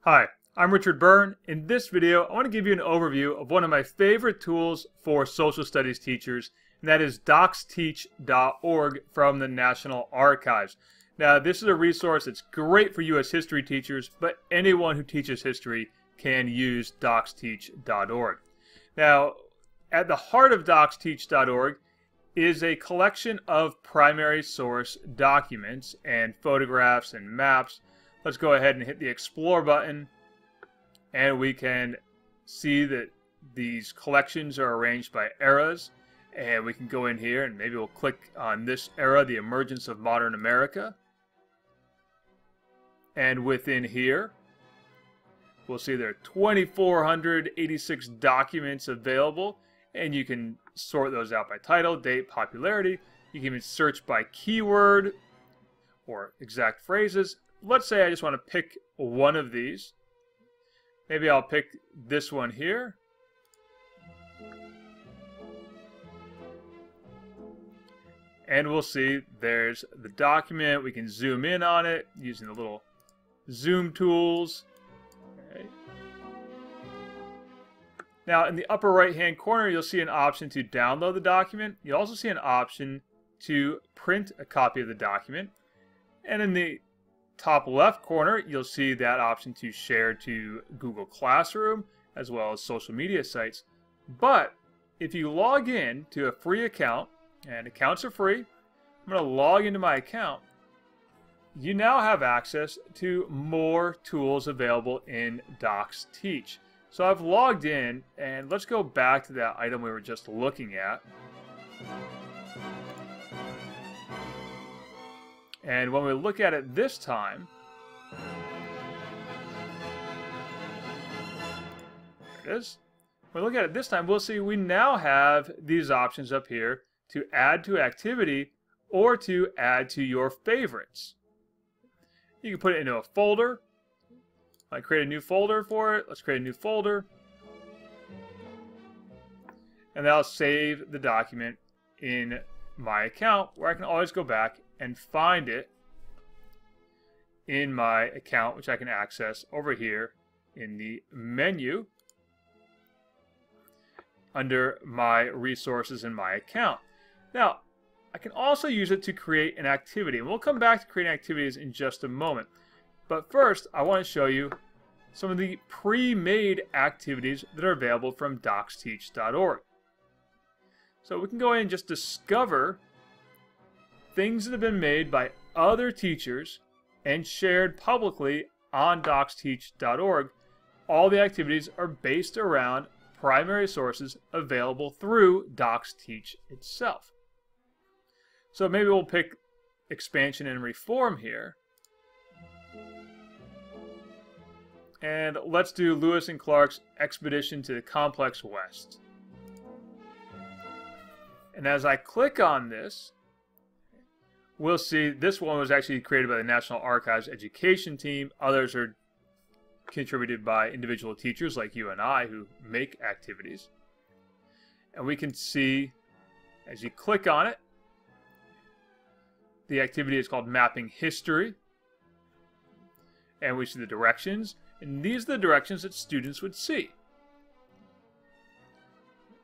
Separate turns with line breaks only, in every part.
Hi, I'm Richard Byrne. In this video, I want to give you an overview of one of my favorite tools for social studies teachers, and that is DocsTeach.org from the National Archives. Now, this is a resource that's great for U.S. history teachers, but anyone who teaches history can use DocsTeach.org. Now, at the heart of DocsTeach.org is a collection of primary source documents and photographs and maps. Let's go ahead and hit the Explore button, and we can see that these collections are arranged by eras, and we can go in here and maybe we'll click on this era, the emergence of modern America, and within here we'll see there are 2,486 documents available, and you can sort those out by title, date, popularity. You can even search by keyword or exact phrases. Let's say I just want to pick one of these. Maybe I'll pick this one here. And we'll see there's the document. We can zoom in on it using the little zoom tools. Okay. Now in the upper right hand corner you'll see an option to download the document. You'll also see an option to print a copy of the document. And in the top left corner you'll see that option to share to Google Classroom as well as social media sites. But if you log in to a free account, and accounts are free, I'm going to log into my account, you now have access to more tools available in DocsTeach. So I've logged in, and let's go back to that item we were just looking at. And when we look at it this time, there it is. When we look at it this time, we'll see we now have these options up here to add to activity or to add to your favorites. You can put it into a folder. I create a new folder for it. Let's create a new folder. And that'll save the document in my account, where I can always go back and find it in my account, which I can access over here in the menu under my resources in my account. Now, I can also use it to create an activity, and we'll come back to creating activities in just a moment. But first, I want to show you some of the pre-made activities that are available from DocsTeach.org. So we can go in and just discover things that have been made by other teachers and shared publicly on DocsTeach.org. All the activities are based around primary sources available through DocsTeach itself. So maybe we'll pick expansion and reform here. And let's do Lewis and Clark's expedition to the complex West. And as I click on this, we'll see this one was actually created by the National Archives education team. Others are contributed by individual teachers like you and I who make activities. And we can see, as you click on it, the activity is called Mapping History. And we see the directions. And these are the directions that students would see.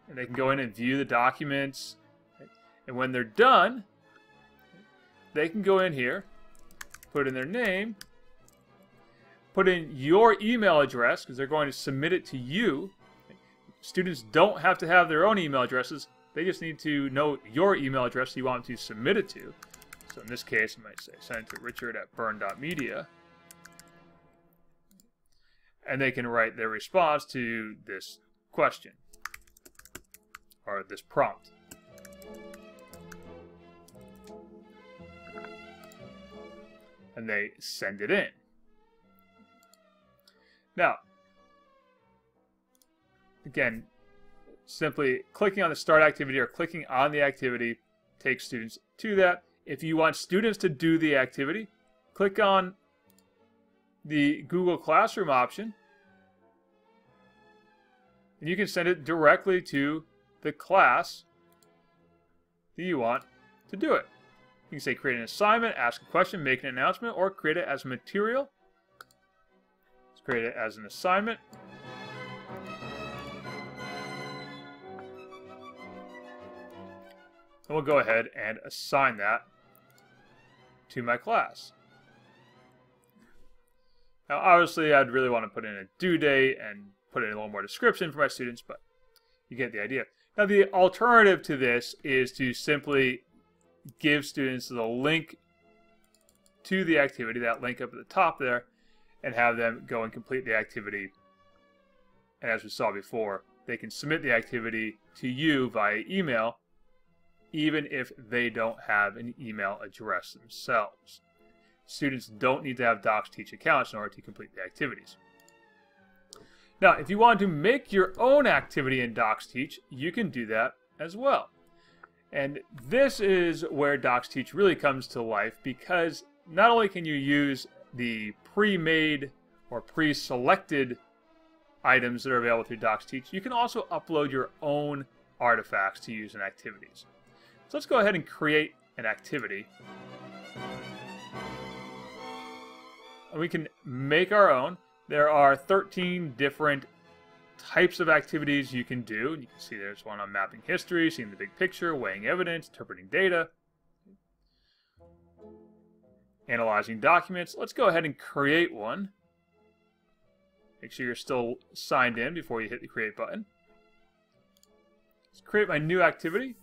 And they can go in and view the documents. And when they're done, they can go in here, put in their name, put in your email address, because they're going to submit it to you. Students don't have to have their own email addresses. They just need to know your email address you want them to submit it to. So in this case, I might say send it to richard@byrne.media. And they can write their response to this question or this prompt. And they send it in. Now, again, simply clicking on the start activity or clicking on the activity takes students to that. If you want students to do the activity, click on the Google Classroom option, and you can send it directly to the class that you want to do it. You can say create an assignment, ask a question, make an announcement, or create it as material. create it as an assignment. And we'll go ahead and assign that to my class. Now, obviously, I'd really want to put in a due date and put in a little more description for my students, but you get the idea. Now, the alternative to this is to simply give students the link to the activity, that link up at the top there, and have them go and complete the activity. And as we saw before, they can submit the activity to you via email, even if they don't have an email address themselves. Students don't need to have DocsTeach accounts in order to complete the activities. Now, if you want to make your own activity in DocsTeach, you can do that as well. And this is where DocsTeach really comes to life, because not only can you use the pre-made or pre-selected items that are available through DocsTeach, you can also upload your own artifacts to use in activities. So let's go ahead and create an activity. And we can make our own. There are 13 different types of activities you can do. You can see there's one on mapping history, seeing the big picture, weighing evidence, interpreting data, analyzing documents. Let's go ahead and create one. Make sure you're still signed in before you hit the create button. Let's create my new activity.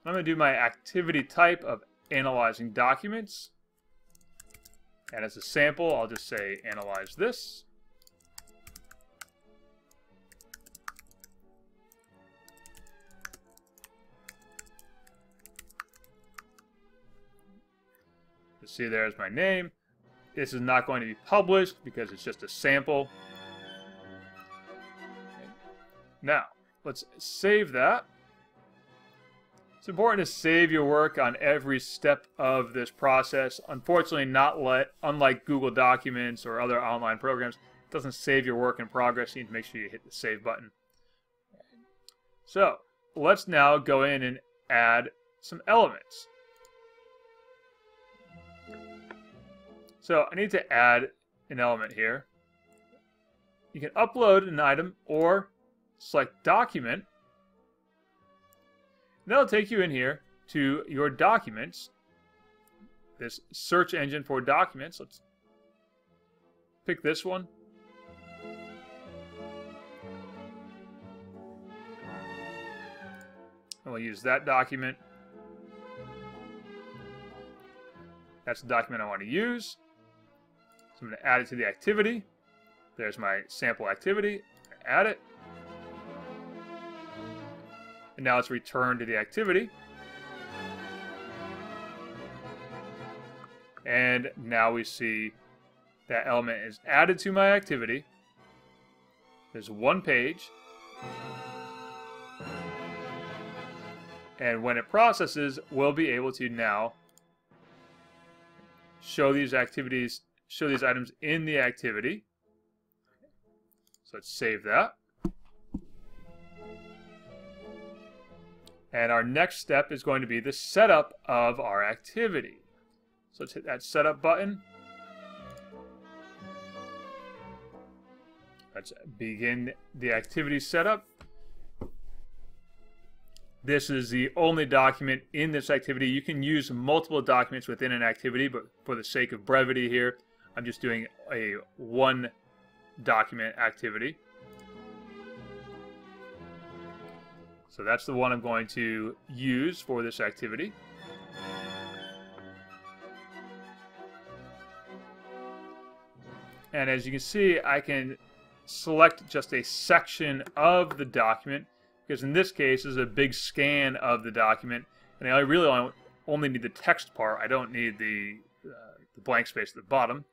I'm going to do my activity type of analyzing documents. And as a sample, I'll just say analyze this. You see there's my name. This is not going to be published because it's just a sample. Now, let's save that. It's important to save your work on every step of this process. Unfortunately, unlike Google Documents or other online programs, it doesn't save your work in progress. You need to make sure you hit the save button. So let's now go in and add some elements. So I need to add an element here. You can upload an item or select document. That'll take you in here to your documents, this search engine for documents. Let's pick this one. And we'll use that document. That's the document I want to use. So I'm going to add it to the activity. There's my sample activity. Add it. And now let's return to the activity. And now we see that element is added to my activity. There's one page. And when it processes, we'll be able to now show these activities, show these items in the activity. So let's save that. And our next step is going to be the setup of our activity. So let's hit that setup button. Let's begin the activity setup. This is the only document in this activity. You can use multiple documents within an activity, but for the sake of brevity here, I'm just doing a one document activity. So that's the one I'm going to use for this activity. And as you can see, I can select just a section of the document, because in this case, this is a big scan of the document, and I really only need the text part. I don't need the blank space at the bottom.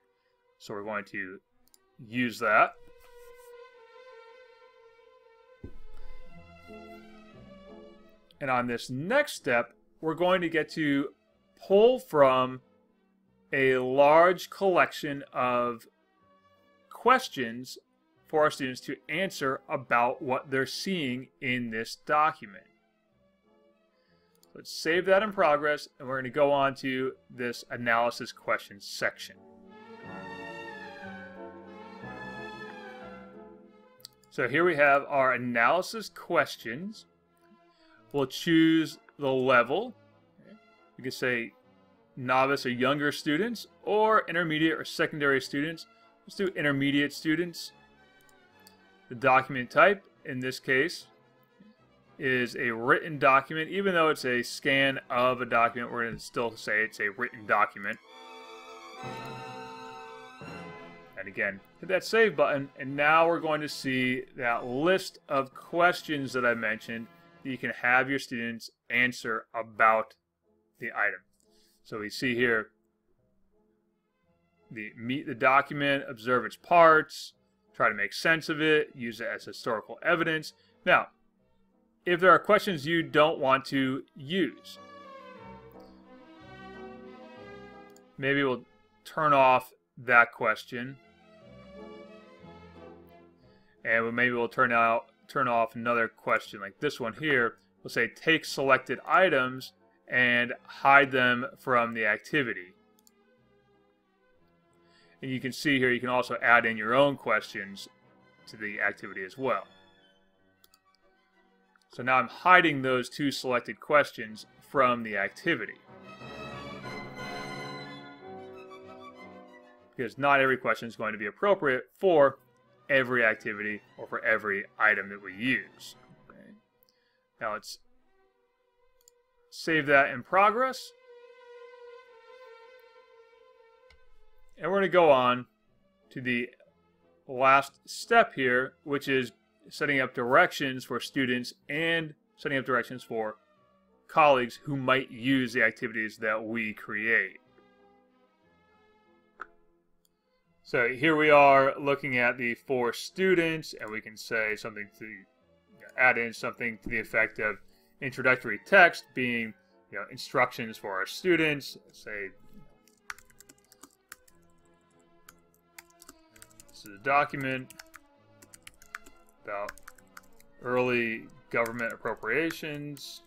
So we're going to use that. And on this next step, we're going to get to pull from a large collection of questions for our students to answer about what they're seeing in this document. Let's save that in progress, and we're going to go on to this analysis questions section. So here we have our analysis questions. We'll choose the level. We could say novice or younger students, or intermediate or secondary students. Let's do intermediate students. The document type, in this case, is a written document. Even though it's a scan of a document, we're going to still say it's a written document. And again, hit that save button, and now we're going to see that list of questions that I mentioned that you can have your students answer about the item. So we see here the meet the document, observe its parts, try to make sense of it, use it as historical evidence. Now, if there are questions you don't want to use, maybe we'll turn off that question, and maybe we'll turn off another question like this one here. We'll say take selected items and hide them from the activity. And you can see here, you can also add in your own questions to the activity as well. So now I'm hiding those two selected questions from the activity, because not every question is going to be appropriate for every activity or for every item that we use. Okay. Now let's save that in progress. And we're going to go on to the last step here, which is setting up directions for students and setting up directions for colleagues who might use the activities that we create. So here we are looking at the for students, and we can say something to add in something to the effect of introductory text being instructions for our students. Say this is a document about early government appropriations.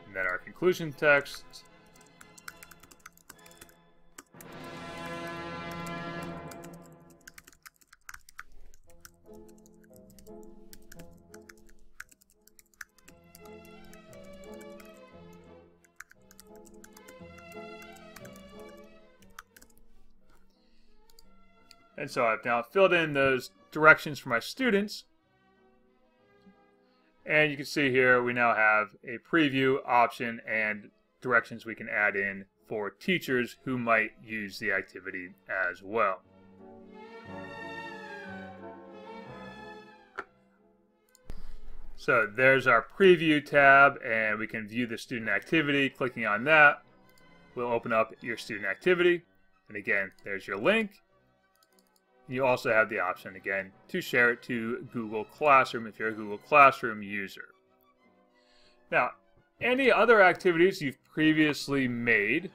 And then our conclusion text. And so I've now filled in those directions for my students. And you can see here we now have a preview option and directions we can add in for teachers who might use the activity as well. So there's our preview tab, and we can view the student activity. Clicking on that will open up your student activity. And again, there's your link. You also have the option, again, to share it to Google Classroom if you're a Google Classroom user. Now, any other activities you've previously made,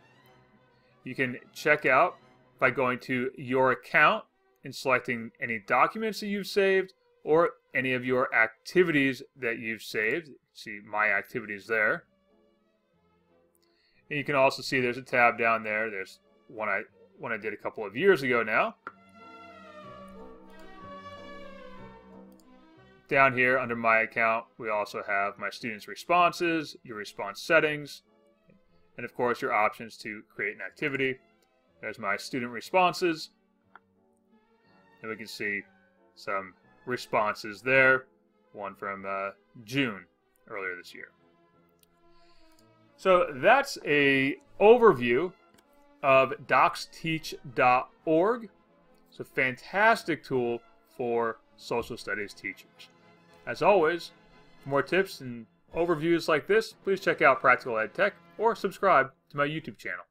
you can check out by going to your account and selecting any documents that you've saved or any of your activities that you've saved. See My Activities there. And you can also see there's a tab down there. There's one I did a couple of years ago now. Down here under My Account, we also have my students' responses, your response settings, and of course your options to create an activity. There's my student responses, and we can see some responses there, one from June earlier this year. So that's an overview of DocsTeach.org. It's a fantastic tool for social studies teachers. As always, for more tips and overviews like this, please check out Practical Ed Tech or subscribe to my YouTube channel.